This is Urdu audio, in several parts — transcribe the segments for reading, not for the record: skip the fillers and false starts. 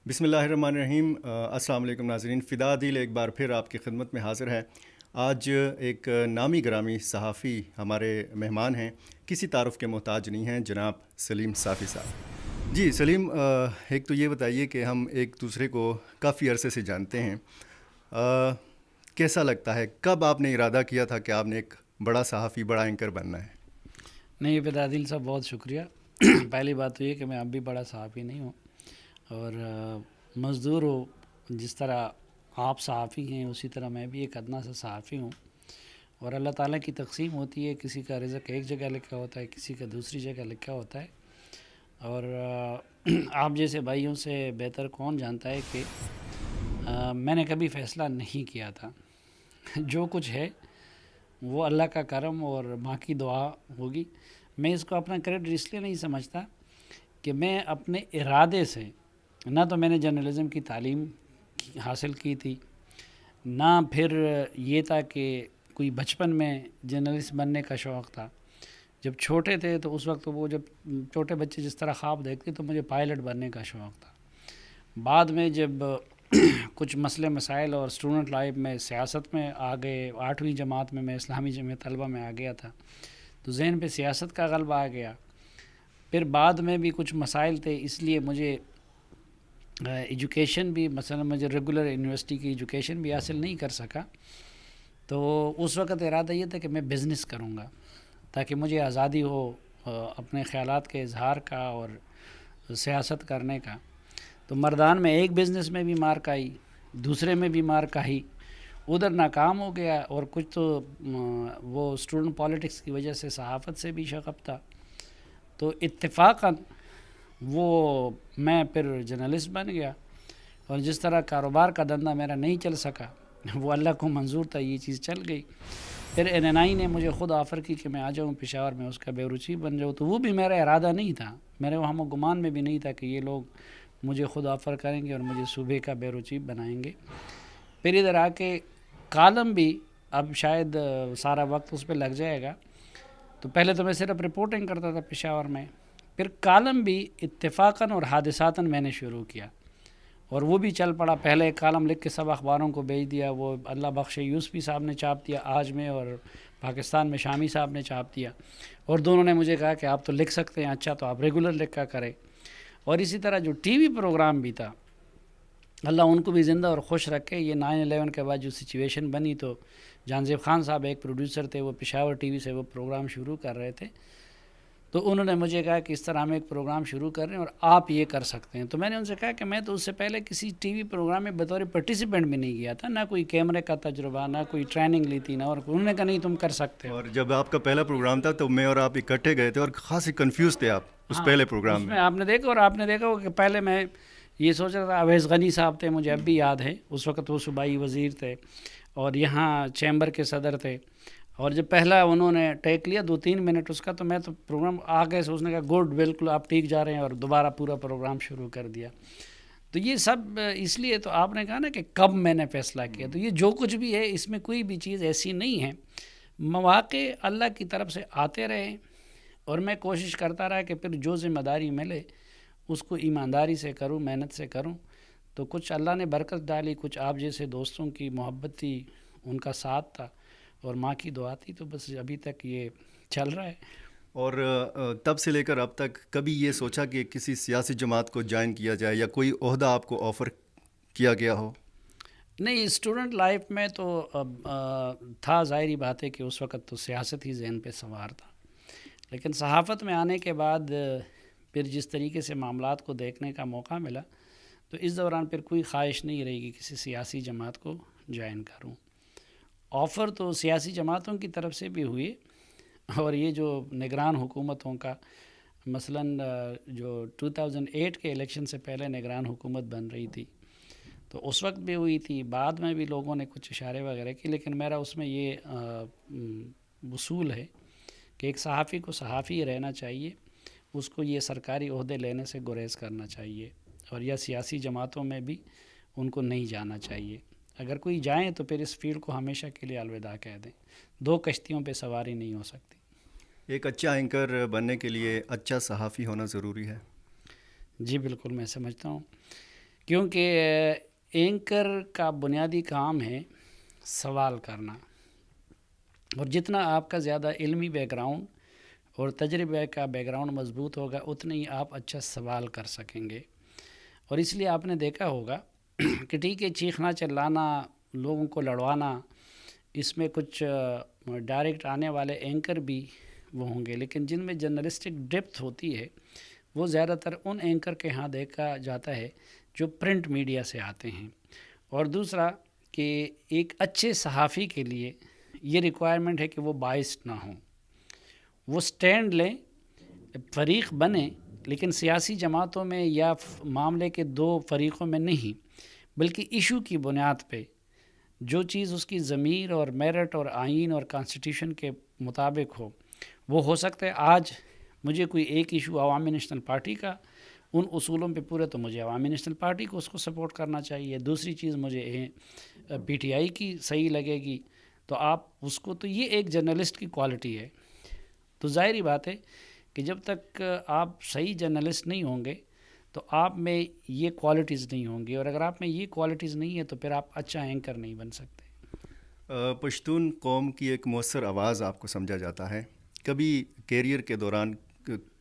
بسم اللہ الرحمن الرحیم۔ السلام علیکم ناظرین، فدا دل ایک بار پھر آپ کی خدمت میں حاضر ہے۔ آج ایک نامی گرامی صحافی ہمارے مہمان ہیں، کسی تعارف کے محتاج نہیں ہیں، جناب سلیم صافی صاحب۔ جی سلیم، ایک تو یہ بتائیے کہ ہم ایک دوسرے کو کافی عرصے سے جانتے ہیں، کیسا لگتا ہے، کب آپ نے ارادہ کیا تھا کہ آپ نے ایک بڑا صحافی، بڑا اینکر بننا ہے؟ نہیں، بدادل صاحب بہت شکریہ۔ پہلی بات تو یہ کہ میں اب بھی بڑا صحافی نہیں ہوں، اور مزدور ہو جس طرح آپ صحافی ہیں اسی طرح میں بھی ایک ادنا سا صحافی ہوں، اور اللہ تعالیٰ کی تقسیم ہوتی ہے، کسی کا رزق ایک جگہ لکھا ہوتا ہے، کسی کا دوسری جگہ لکھا ہوتا ہے، اور آپ جیسے بھائیوں سے بہتر کون جانتا ہے کہ میں نے کبھی فیصلہ نہیں کیا تھا۔ جو کچھ ہے وہ اللہ کا کرم اور ماں کی دعا ہوگی۔ میں اس کو اپنا کریڈٹ اس لیے نہیں سمجھتا کہ میں اپنے ارادے سے، نہ تو میں نے جرنلزم کی تعلیم حاصل کی تھی، نہ پھر یہ تھا کہ کوئی بچپن میں جرنلسٹ بننے کا شوق تھا۔ جب چھوٹے تھے تو اس وقت وہ جب چھوٹے بچے جس طرح خواب دیکھتے تو مجھے پائلٹ بننے کا شوق تھا۔ بعد میں جب کچھ مسئلے مسائل اور اسٹوڈنٹ لائف میں سیاست میں آ گئے، 8ویں جماعت میں اسلامی جمعیت طلبہ میں آ گیا تھا، تو ذہن پہ سیاست کا غلبہ آ گیا۔ پھر بعد میں بھی کچھ مسائل تھے، اس لیے مجھے ایجوکیشن بھی، مثلا مجھے ریگولر یونیورسٹی کی ایجوکیشن بھی حاصل نہیں کر سکا۔ تو اس وقت ارادہ یہ تھا کہ میں بزنس کروں گا تاکہ مجھے آزادی ہو اپنے خیالات کے اظہار کا اور سیاست کرنے کا۔ تو مردان میں ایک بزنس میں بھی مار کھائی، دوسرے میں بھی مار کھائی، ادھر ناکام ہو گیا، اور کچھ تو وہ اسٹوڈنٹ پالیٹکس کی وجہ سے صحافت سے بھی شغف تھا، تو اتفاقاً وہ میں پھر جرنلسٹ بن گیا، اور جس طرح کاروبار کا دھندا میرا نہیں چل سکا، وہ اللہ کو منظور تھا، یہ چیز چل گئی۔ پھر NNI نے مجھے خود آفر کی کہ میں آ جاؤں پشاور میں، اس کا بیورو چیف بن جاؤں، تو وہ بھی میرا ارادہ نہیں تھا، میرے ہم و گمان میں بھی نہیں تھا کہ یہ لوگ مجھے خود آفر کریں گے اور مجھے صوبے کا بیورو چیف بنائیں گے۔ پھر ادھر آ کے کالم بھی، اب شاید سارا وقت اس پہ لگ جائے گا، تو پہلے تو میں صرف رپورٹنگ کرتا تھا پشاور میں، پھر کالم بھی اتفاقاً اور حادثاتاً میں نے شروع کیا، اور وہ بھی چل پڑا۔ پہلے ایک کالم لکھ کے سب اخباروں کو بھیج دیا، وہ اللہ بخش یوسفی صاحب نے چاپ دیا آج میں، اور پاکستان میں شامی صاحب نے چاپ دیا، اور دونوں نے مجھے کہا کہ آپ تو لکھ سکتے ہیں، اچھا تو آپ ریگولر لکھا کریں۔ اور اسی طرح جو ٹی وی پروگرام بھی تھا، اللہ ان کو بھی زندہ اور خوش رکھے۔ یہ 9/11 کے بعد جو سچویشن بنی، تو جہانزیب خان صاحب ایک پروڈیوسر تھے، وہ پشاور ٹی وی سے وہ پروگرام شروع کر رہے تھے، تو انہوں نے مجھے کہا کہ اس طرح ہم ایک پروگرام شروع کر رہے ہیں اور آپ یہ کر سکتے ہیں۔ تو میں نے ان سے کہا کہ میں تو اس سے پہلے کسی ٹی وی پروگرام میں بطور پارٹیسپینٹ بھی نہیں گیا تھا، نہ کوئی کیمرے کا تجربہ، نہ کوئی ٹریننگ لی تھی، نہ، اور انہوں نے کہا نہیں تم کر سکتے ہو۔ اور جب آپ کا پہلا پروگرام تھا تو میں اور آپ اکٹھے گئے تھے، اور خاصی کنفیوز تھے آپ اس ہاں، پہلے پروگرام اس میں۔ میں آپ نے دیکھا، اور آپ نے دیکھا ہو کہ پہلے میں یہ سوچ رہا تھا، اویس غنی صاحب تھے، مجھے اب بھی یاد ہے، اس وقت وہ صوبائی وزیر تھے اور یہاں چیمبر کے صدر تھے، اور جب پہلا انہوں نے ٹیک لیا 2-3 منٹ اس کا، تو میں تو پروگرام آگے سے اس نے کہا گڈ، بالکل آپ ٹھیک جا رہے ہیں، اور دوبارہ پورا پروگرام شروع کر دیا۔ تو یہ سب اس لیے، تو آپ نے کہا نا کہ کب میں نے فیصلہ کیا، تو یہ جو کچھ بھی ہے اس میں کوئی بھی چیز ایسی نہیں ہے، مواقع اللہ کی طرف سے آتے رہے، اور میں کوشش کرتا رہا کہ پھر جو ذمہ داری ملے اس کو ایمانداری سے کروں، محنت سے کروں، تو کچھ اللہ نے برکت ڈالی، کچھ آپ جیسے دوستوں کی محبت تھی، ان کا ساتھ تھا، اور ماں کی دعا تھی، تو بس ابھی تک یہ چل رہا ہے۔ اور تب سے لے کر اب تک کبھی یہ سوچا کہ کسی سیاسی جماعت کو جوائن کیا جائے، یا کوئی عہدہ آپ کو آفر کیا گیا ہو؟ نہیں، اسٹوڈنٹ لائف میں تو تھا، ظاہری بات ہے کہ اس وقت تو سیاست ہی ذہن پہ سوار تھا، لیکن صحافت میں آنے کے بعد پھر جس طریقے سے معاملات کو دیکھنے کا موقع ملا، تو اس دوران پھر کوئی خواہش نہیں رہی کہ کسی سیاسی جماعت کو جوائن کروں۔ آفر تو سیاسی جماعتوں کی طرف سے بھی ہوئی، اور یہ جو نگران حکومتوں کا، مثلاً جو 2008 کے الیکشن سے پہلے نگران حکومت بن رہی تھی، تو اس وقت بھی ہوئی تھی، بعد میں بھی لوگوں نے کچھ اشارے وغیرہ کی، لیکن میرا اس میں یہ اصول ہے کہ ایک صحافی کو صحافی ہی رہنا چاہیے، اس کو یہ سرکاری عہدے لینے سے گریز کرنا چاہیے، اور یا سیاسی جماعتوں میں بھی ان کو نہیں جانا چاہیے۔ اگر کوئی جائیں تو پھر اس فیلڈ کو ہمیشہ کے لیے الوداع کہہ دیں، دو کشتیوں پہ سواری نہیں ہو سکتی۔ ایک اچھا اینکر بننے کے لیے اچھا صحافی ہونا ضروری ہے۔ جی بالکل، میں سمجھتا ہوں کیونکہ اینکر کا بنیادی کام ہے سوال کرنا، اور جتنا آپ کا زیادہ علمی بیک گراؤنڈ اور تجربے کا بیک گراؤنڈ مضبوط ہوگا اتنا ہی آپ اچھا سوال کر سکیں گے. اور اس لیے آپ نے دیکھا ہوگا کہ ٹھیک ہے چیخنا چلانا، لوگوں کو لڑوانا، اس میں کچھ ڈائریکٹ آنے والے اینکر بھی وہ ہوں گے، لیکن جن میں جرنلسٹک ڈیپتھ ہوتی ہے وہ زیادہ تر ان اینکر کے ہاں دیکھا جاتا ہے جو پرنٹ میڈیا سے آتے ہیں. اور دوسرا کہ ایک اچھے صحافی کے لیے یہ ریکوائرمنٹ ہے کہ وہ بائسڈ نہ ہوں، وہ سٹینڈ لیں، فریق بنیں، لیکن سیاسی جماعتوں میں یا معاملے کے دو فریقوں میں نہیں، بلکہ ایشو کی بنیاد پہ جو چیز اس کی ضمیر اور میرٹ اور آئین اور کانسٹیٹیوشن کے مطابق ہو وہ سکتا ہے. آج مجھے کوئی ایک ایشو عوامی نیشنل پارٹی کا ان اصولوں پہ پورے، تو مجھے عوامی نیشنل پارٹی کو اس کو سپورٹ کرنا چاہیے. دوسری چیز مجھے پی ٹی آئی کی صحیح لگے گی تو آپ اس کو، تو یہ ایک جرنلسٹ کی کوالٹی ہے. تو ظاہری بات ہے کہ جب تک آپ صحیح جرنلسٹ نہیں ہوں گے تو آپ میں یہ کوالٹیز نہیں ہوں گی، اور اگر آپ میں یہ کوالٹیز نہیں ہے تو پھر آپ اچھا اینکر نہیں بن سکتے. پشتون قوم کی ایک مؤثر آواز آپ کو سمجھا جاتا ہے. کبھی کیریئر کے دوران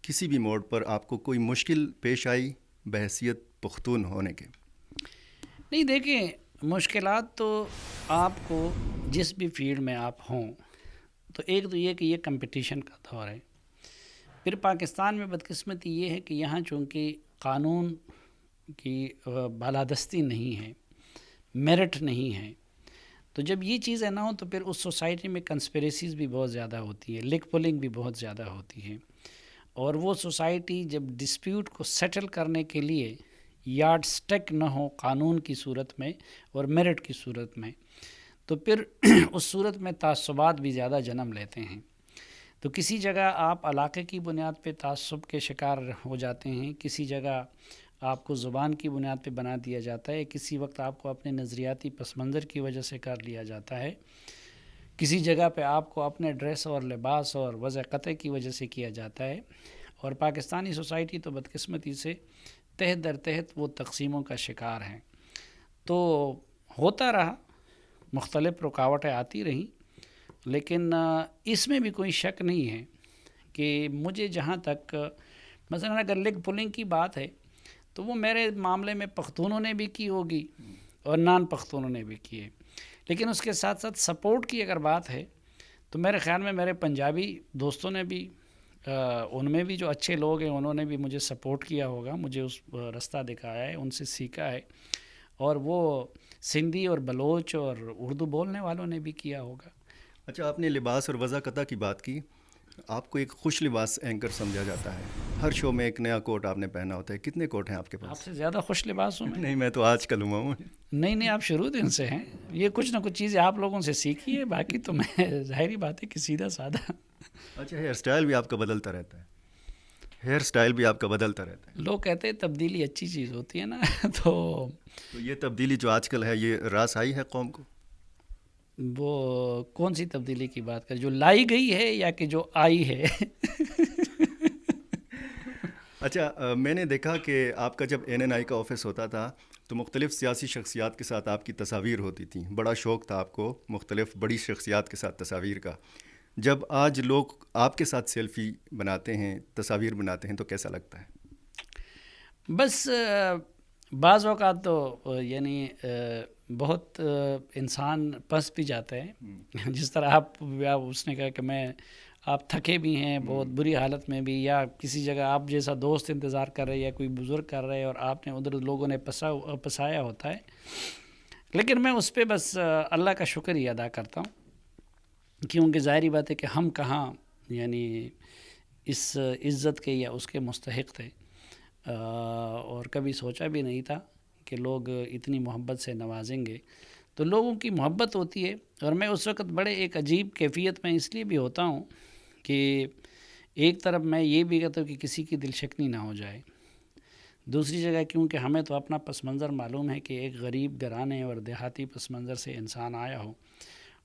کسی بھی موڑ پر آپ کو کوئی مشکل پیش آئی بحیثیت پختون ہونے کے؟ نہیں، دیکھیں مشکلات تو آپ کو جس بھی فیلڈ میں آپ ہوں، تو ایک تو یہ کہ یہ کمپٹیشن کا دور ہے. پھر پاکستان میں بدقسمتی یہ ہے کہ یہاں چونکہ قانون کی بالادستی نہیں ہے، میرٹ نہیں ہے، تو جب یہ چیزیں نہ ہوں تو پھر اس سوسائٹی میں کنسپریسیز بھی بہت زیادہ ہوتی ہے، لک پولنگ بھی بہت زیادہ ہوتی ہے. اور وہ سوسائٹی جب ڈسپیوٹ کو سیٹل کرنے کے لیے یارڈ سٹیک نہ ہو قانون کی صورت میں اور میرٹ کی صورت میں، تو پھر اس صورت میں تعصبات بھی زیادہ جنم لیتے ہیں. تو کسی جگہ آپ علاقے کی بنیاد پہ تعصب کے شکار ہو جاتے ہیں، کسی جگہ آپ کو زبان کی بنیاد پہ بنا دیا جاتا ہے، کسی وقت آپ کو اپنے نظریاتی پس منظر کی وجہ سے کر لیا جاتا ہے، کسی جگہ پہ آپ کو اپنے ڈریس اور لباس اور وضع قطع کی وجہ سے کیا جاتا ہے. اور پاکستانی سوسائٹی تو بدقسمتی سے تحت در تحت وہ تقسیموں کا شکار ہیں. تو ہوتا رہا، مختلف رکاوٹیں آتی رہیں، لیکن اس میں بھی کوئی شک نہیں ہے کہ مجھے جہاں تک مثلا اگر لیگ پولنگ کی بات ہے تو وہ میرے معاملے میں پختونوں نے بھی کی ہوگی اور نان پختونوں نے بھی کی ہے، لیکن اس کے ساتھ ساتھ سپورٹ کی اگر بات ہے تو میرے خیال میں میرے پنجابی دوستوں نے بھی، ان میں بھی جو اچھے لوگ ہیں انہوں نے بھی مجھے سپورٹ کیا ہوگا، مجھے اس رستہ دکھایا ہے، ان سے سیکھا ہے، اور وہ سندھی اور بلوچ اور اردو بولنے والوں نے بھی کیا ہوگا. اچھا، آپ نے لباس اور وضع قطع کی بات کی. آپ کو ایک خوش لباس اینکر سمجھا جاتا ہے. ہر شو میں ایک نیا کوٹ آپ نے پہنا ہوتا ہے. کتنے کوٹ ہیں آپ کے آپ پاس؟ سے زیادہ خوش لباس ہوں میں؟ نہیں، میں تو آج کل ہوا ہوں. نہیں، آپ شروع دن سے ہیں، یہ کچھ نہ کچھ چیزیں آپ لوگوں سے سیکھی ہے، باقی تو میں ظاہری بات ہے کہ سیدھا سادہ. اچھا، ہیئر سٹائل بھی آپ کا بدلتا رہتا ہے؟ ہیئر سٹائل بھی آپ کا بدلتا رہتا ہے؟ لوگ کہتے ہیں تبدیلی اچھی چیز ہوتی ہے نا. تو یہ تبدیلی جو آج کل ہے یہ راس آئی ہے قوم کو؟ وہ کون سی تبدیلی کی بات کر، جو لائی گئی ہے یا کہ جو آئی ہے؟ اچھا، میں نے دیکھا کہ آپ کا جب NNI کا آفس ہوتا تھا تو مختلف سیاسی شخصیات کے ساتھ آپ کی تصاویر ہوتی تھیں. بڑا شوق تھا آپ کو مختلف بڑی شخصیات کے ساتھ تصاویر کا. جب آج لوگ آپ کے ساتھ سیلفی بناتے ہیں، تصاویر بناتے ہیں، تو کیسا لگتا ہے؟ بس بعض اوقات تو یعنی بہت انسان پس بھی جاتا ہے. جس طرح اس نے کہا کہ آپ تھکے بھی ہیں بہت بری حالت میں بھی، یا کسی جگہ آپ جیسا دوست انتظار کر رہے یا کوئی بزرگ کر رہے اور آپ نے ادھر لوگوں نے پسایا ہوتا ہے. لیکن میں اس پہ بس اللہ کا شکر ہی ادا کرتا ہوں، کیونکہ ظاہری بات ہے کہ ہم کہاں یعنی اس عزت کے یا اس کے مستحق تھے، اور کبھی سوچا بھی نہیں تھا کہ لوگ اتنی محبت سے نوازیں گے. تو لوگوں کی محبت ہوتی ہے، اور میں اس وقت بڑے ایک عجیب کیفیت میں اس لیے بھی ہوتا ہوں کہ ایک طرف میں یہ بھی کہتا ہوں کہ کسی کی دل شکنی نہ ہو جائے، دوسری جگہ کیونکہ ہمیں تو اپنا پس منظر معلوم ہے کہ ایک غریب گھرانے اور دیہاتی پس منظر سے انسان آیا ہو،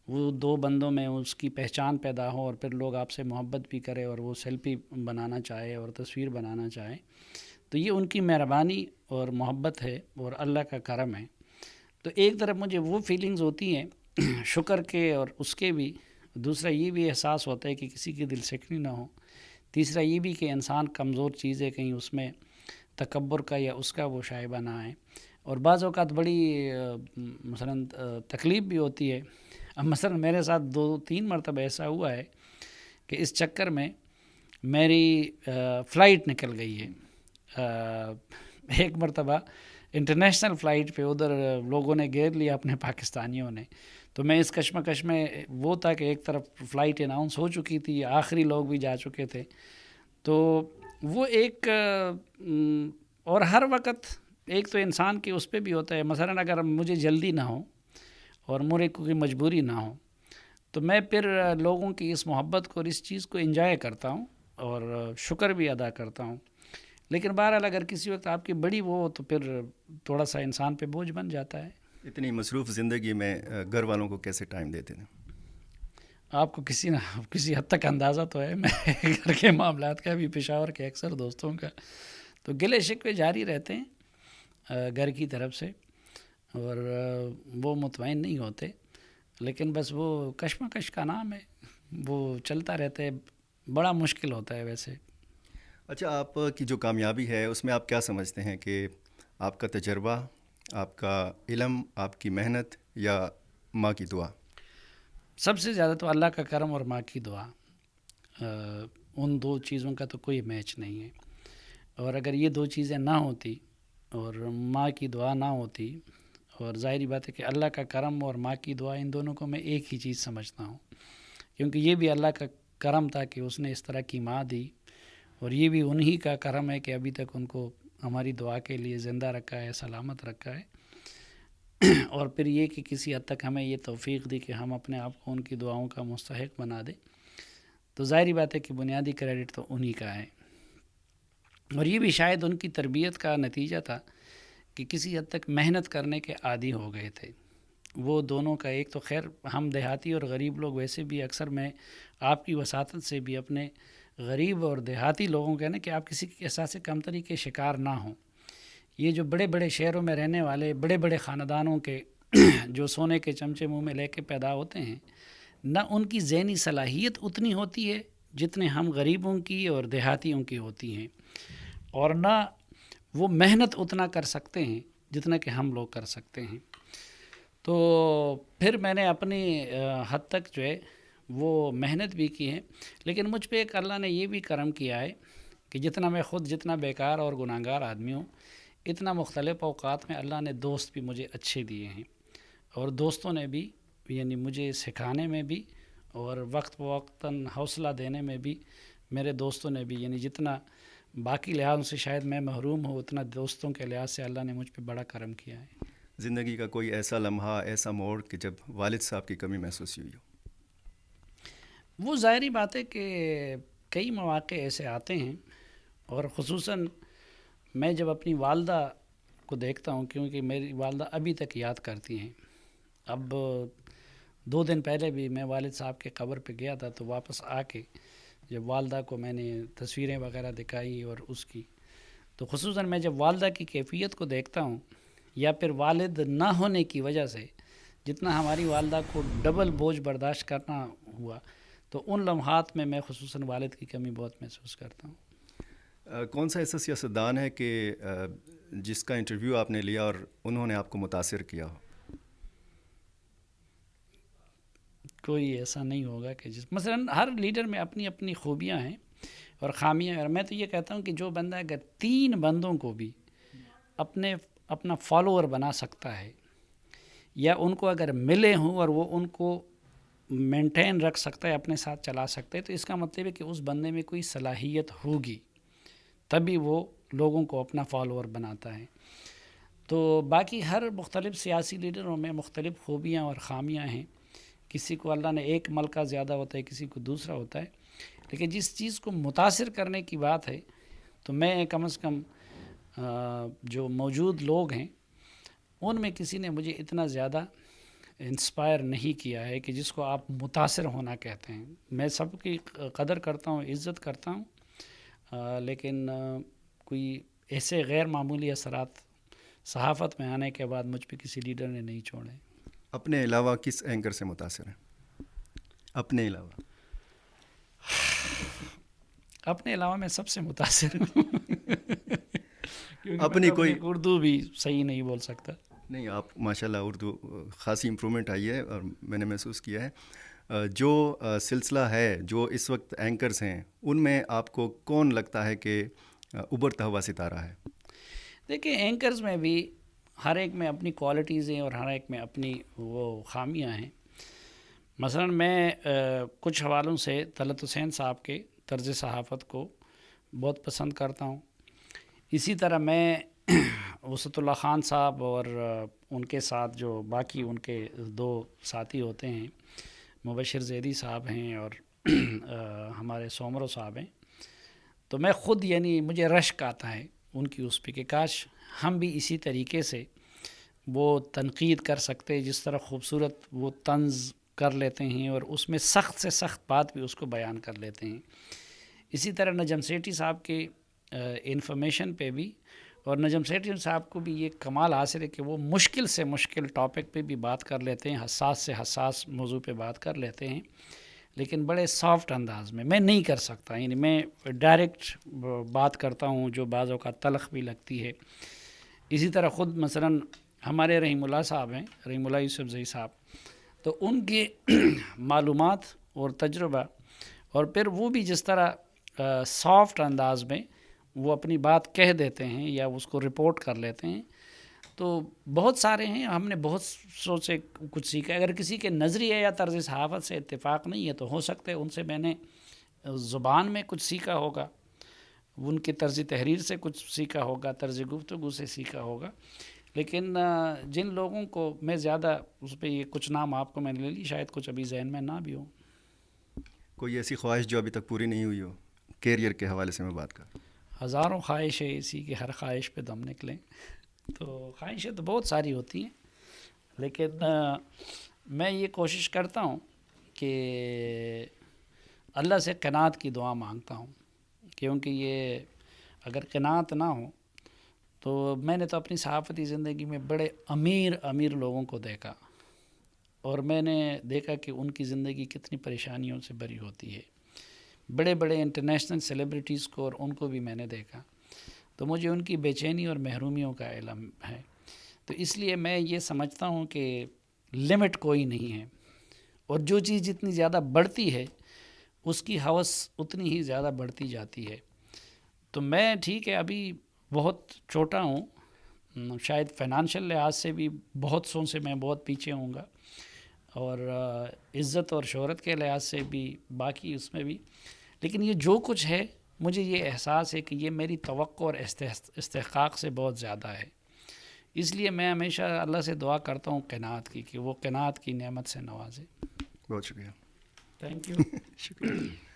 وہ دو بندوں میں اس کی پہچان پیدا ہو اور پھر لوگ آپ سے محبت بھی کرے اور وہ سیلفی بنانا چاہے اور تصویر بنانا چاہے، تو یہ ان کی مہربانی اور محبت ہے اور اللہ کا کرم ہے. تو ایک طرف مجھے وہ فیلنگز ہوتی ہیں شکر کے اور اس کے بھی، دوسرا یہ بھی احساس ہوتا ہے کہ کسی کی دل سکنی نہ ہو، تیسرا یہ بھی کہ انسان کمزور چیز ہے، کہیں اس میں تکبر کا یا اس کا وہ شائبہ نہ آئے. اور بعض اوقات بڑی مثلاً تکلیف بھی ہوتی ہے. اب مثلاً میرے ساتھ 2-3 مرتبہ ایسا ہوا ہے کہ اس چکر میں میری فلائٹ نکل گئی ہے. ایک مرتبہ انٹرنیشنل فلائٹ پہ ادھر لوگوں نے گھیر لیا اپنے پاکستانیوں نے. تو میں اس کشمکش میں وہ تھا کہ ایک طرف فلائٹ اناؤنس ہو چکی تھی، آخری لوگ بھی جا چکے تھے. تو وہ ایک اور ہر وقت ایک تو انسان کے اس پہ بھی ہوتا ہے، مثلاً اگر مجھے جلدی نہ ہو اور مجھے کوئی مجبوری نہ ہو تو میں پھر لوگوں کی اس محبت کو اور اس چیز کو انجوائے کرتا ہوں اور شکر بھی ادا کرتا ہوں. لیکن بہرحال اگر کسی وقت آپ کی بڑی وہ ہو تو پھر تھوڑا سا انسان پہ بوجھ بن جاتا ہے. اتنی مصروف زندگی میں گھر والوں کو کیسے ٹائم دیتے ہیں؟ آپ کو کسی حد تک اندازہ تو ہے میں گھر کے معاملات کا بھی، پشاور کے اکثر دوستوں کا، تو گلے شکوے جاری رہتے ہیں گھر کی طرف سے اور وہ مطمئن نہیں ہوتے. لیکن بس وہ کشمکش کا نام ہے، وہ چلتا رہتا ہے، بڑا مشکل ہوتا ہے ویسے. اچھا، آپ کی جو کامیابی ہے اس میں آپ کیا سمجھتے ہیں کہ آپ کا تجربہ، آپ کا علم، آپ کی محنت یا ماں کی دعا؟ سب سے زیادہ تو اللہ کا کرم اور ماں کی دعا. ان دو چیزوں کا تو کوئی میچ نہیں ہے. اور اگر یہ دو چیزیں نہ ہوتی اور ماں کی دعا نہ ہوتی، اور ظاہری بات ہے کہ اللہ کا کرم اور ماں کی دعا، ان دونوں کو میں ایک ہی چیز سمجھتا ہوں، کیونکہ یہ بھی اللہ کا کرم تھا کہ اس نے اس طرح کی ماں دی، اور یہ بھی انہی کا کرم ہے کہ ابھی تک ان کو ہماری دعا کے لیے زندہ رکھا ہے، سلامت رکھا ہے. اور پھر یہ کہ کسی حد تک ہمیں یہ توفیق دی کہ ہم اپنے آپ کو ان کی دعاؤں کا مستحق بنا دیں. تو ظاہری بات ہے کہ بنیادی کریڈٹ تو انہی کا ہے. اور یہ بھی شاید ان کی تربیت کا نتیجہ تھا کہ کسی حد تک محنت کرنے کے عادی ہو گئے تھے وہ دونوں کا. ایک تو خیر ہم دیہاتی اور غریب لوگ ویسے بھی اکثر، میں آپ کی وساطت سے بھی اپنے غریب اور دیہاتی لوگوں کا نا کہ آپ کسی کے احساس کمتری کے شکار نہ ہوں. یہ جو بڑے بڑے شہروں میں رہنے والے بڑے بڑے خاندانوں کے جو سونے کے چمچے منہ میں لے کے پیدا ہوتے ہیں، نہ ان کی ذہنی صلاحیت اتنی ہوتی ہے جتنے ہم غریبوں کی اور دیہاتیوں کی ہوتی ہیں، اور نہ وہ محنت اتنا کر سکتے ہیں جتنا کہ ہم لوگ کر سکتے ہیں. تو پھر میں نے اپنی حد تک جو ہے وہ محنت بھی کی ہے. لیکن مجھ پہ ایک اللہ نے یہ بھی کرم کیا ہے کہ جتنا میں خود جتنا بیکار اور گناہگار آدمی ہوں، اتنا مختلف اوقات میں اللہ نے دوست بھی مجھے اچھے دیے ہیں. اور دوستوں نے بھی یعنی مجھے سکھانے میں بھی اور وقت وقتاً حوصلہ دینے میں بھی میرے دوستوں نے بھی، یعنی جتنا باقی لحاظ سے شاید میں محروم ہوں، اتنا دوستوں کے لحاظ سے اللہ نے مجھ پہ بڑا کرم کیا ہے. زندگی کا کوئی ایسا لمحہ، ایسا موڑ کہ جب والد صاحب کی کمی محسوس ہوئی ہو؟ وہ ظاہری بات ہے کہ کئی مواقع ایسے آتے ہیں، اور خصوصاً میں جب اپنی والدہ کو دیکھتا ہوں، کیونکہ میری والدہ ابھی تک یاد کرتی ہیں. اب 2 دن پہلے بھی میں والد صاحب کے قبر پہ گیا تھا، تو واپس آ کے جب والدہ کو میں نے تصویریں وغیرہ دکھائی اور اس کی، تو خصوصاً میں جب والدہ کی کیفیت کو دیکھتا ہوں، یا پھر والد نہ ہونے کی وجہ سے جتنا ہماری والدہ کو ڈبل بوجھ برداشت کرنا ہوا، تو ان لمحات میں میں خصوصاً والد کی کمی بہت محسوس کرتا ہوں. کون سا ایسا سیاستدان ہے کہ جس کا انٹرویو آپ نے لیا اور انہوں نے آپ کو متاثر کیا ہو؟ کوئی ایسا نہیں ہوگا کہ مثلاً ہر لیڈر میں اپنی اپنی خوبیاں ہیں اور خامیاں ہیں. اور میں تو یہ کہتا ہوں کہ جو بندہ اگر 3 بندوں کو بھی اپنا فالوور بنا سکتا ہے، یا ان کو اگر ملے ہوں اور وہ ان کو مینٹین رکھ سکتا ہے، اپنے ساتھ چلا سکتا ہے، تو اس کا مطلب ہے کہ اس بندے میں کوئی صلاحیت ہوگی، تبھی وہ لوگوں کو اپنا فالوور بناتا ہے. تو باقی ہر مختلف سیاسی لیڈروں میں مختلف خوبیاں اور خامیاں ہیں. کسی کو اللہ نے ایک ملکہ زیادہ ہوتا ہے، کسی کو دوسرا ہوتا ہے. لیکن جس چیز کو متاثر کرنے کی بات ہے، تو میں کم از کم جو موجود لوگ ہیں ان میں کسی نے مجھے اتنا زیادہ انسپائر نہیں کیا ہے کہ جس کو آپ متاثر ہونا کہتے ہیں. میں سب کی قدر کرتا ہوں، عزت کرتا ہوں، لیکن کوئی ایسے غیر معمولی اثرات صحافت میں آنے کے بعد مجھ پہ کسی لیڈر نے نہیں چھوڑے۔ اپنے علاوہ کس اینکر سے متاثر ہیں؟ اپنے علاوہ اپنے علاوہ میں سب سے متاثر ہوں اپنی کوئی اردو بھی صحیح نہیں بول سکتا۔ نہیں، آپ ماشاءاللہ اردو خاصی امپرومنٹ آئی ہے اور میں نے محسوس کیا ہے۔ جو سلسلہ ہے، جو اس وقت اینکرز ہیں، ان میں آپ کو کون لگتا ہے کہ ابھرتا ہوا ستارہ ہے؟ دیکھیں، اینکرز میں بھی ہر ایک میں اپنی کوالٹیز ہیں اور ہر ایک میں اپنی وہ خامیاں ہیں۔ مثلا میں کچھ حوالوں سے طلعت حسین صاحب کے طرز صحافت کو بہت پسند کرتا ہوں۔ اسی طرح میں وسعت اللہ خان صاحب اور ان کے ساتھ جو باقی ان کے دو ساتھی ہوتے ہیں، مبشر زیدی صاحب ہیں اور ہمارے سومرو صاحب ہیں، تو میں خود یعنی مجھے رشک آتا ہے ان کی اس پہ کہ کاش ہم بھی اسی طریقے سے وہ تنقید کر سکتے جس طرح خوبصورت وہ طنز کر لیتے ہیں اور اس میں سخت سے سخت بات بھی اس کو بیان کر لیتے ہیں۔ اسی طرح نجم سیٹھی صاحب کے انفارمیشن پہ بھی، اور نجم سیٹھی صاحب کو بھی یہ کمال حاصل ہے کہ وہ مشکل سے مشکل ٹاپک پہ بھی بات کر لیتے ہیں، حساس سے حساس موضوع پہ بات کر لیتے ہیں، لیکن بڑے سافٹ انداز میں نہیں کر سکتا، یعنی میں ڈائریکٹ بات کرتا ہوں جو بعض اوقات تلخ بھی لگتی ہے۔ اسی طرح خود مثلا ہمارے رحیم اللہ صاحب ہیں، رحیم اللہ یوسف زئی صاحب، تو ان کے معلومات اور تجربہ، اور پھر وہ بھی جس طرح سافٹ انداز میں وہ اپنی بات کہہ دیتے ہیں یا اس کو رپورٹ کر لیتے ہیں، تو بہت سارے ہیں، ہم نے بہت سے کچھ سیکھا۔ اگر کسی کے نظریے یا طرز صحافت سے اتفاق نہیں ہے تو ہو سکتا ہے ان سے میں نے زبان میں کچھ سیکھا ہوگا، ان کے طرز تحریر سے کچھ سیکھا ہوگا، طرز گفتگو سے سیکھا ہوگا، لیکن جن لوگوں کو میں زیادہ اس پہ یہ کچھ نام آپ کو میں نے لے لی، شاید کچھ ابھی ذہن میں نہ بھی ہوں۔ کوئی ایسی خواہش جو ابھی تک پوری نہیں ہوئی ہو؟ کیریئر کے حوالے سے میں بات کر۔ ہزاروں خواہش ہے اسی کہ ہر خواہش پہ دم نکلیں، تو خواہشیں تو بہت ساری ہوتی ہیں، لیکن میں یہ کوشش کرتا ہوں کہ اللہ سے قناعت کی دعا مانگتا ہوں، کیونکہ یہ اگر قناعت نہ ہو تو میں نے تو اپنی صحافتی زندگی میں بڑے امیر لوگوں کو دیکھا، اور میں نے دیکھا کہ ان کی زندگی کتنی پریشانیوں سے بھری ہوتی ہے، بڑے بڑے انٹرنیشنل سیلیبریٹیز کو، اور ان کو بھی میں نے دیکھا، تو مجھے ان کی بے چینی اور محرومیوں کا علم ہے۔ تو اس لیے میں یہ سمجھتا ہوں کہ لمٹ کوئی نہیں ہے، اور جو چیز جتنی زیادہ بڑھتی ہے اس کی ہوس اتنی ہی زیادہ بڑھتی جاتی ہے۔ تو میں ٹھیک ہے ابھی بہت چھوٹا ہوں، شاید فائنانشل لحاظ سے بھی بہت سوں سے میں بہت پیچھے ہوں گا، اور عزت اور شہرت کے لحاظ سے بھی باقی اس میں بھی، لیکن یہ جو کچھ ہے مجھے یہ احساس ہے کہ یہ میری توقع اور استحقاق سے بہت زیادہ ہے، اس لیے میں ہمیشہ اللہ سے دعا کرتا ہوں قناعت کی، کہ وہ قناعت کی نعمت سے نوازے۔ بہت شکریہ۔ Thank you. شکریہ۔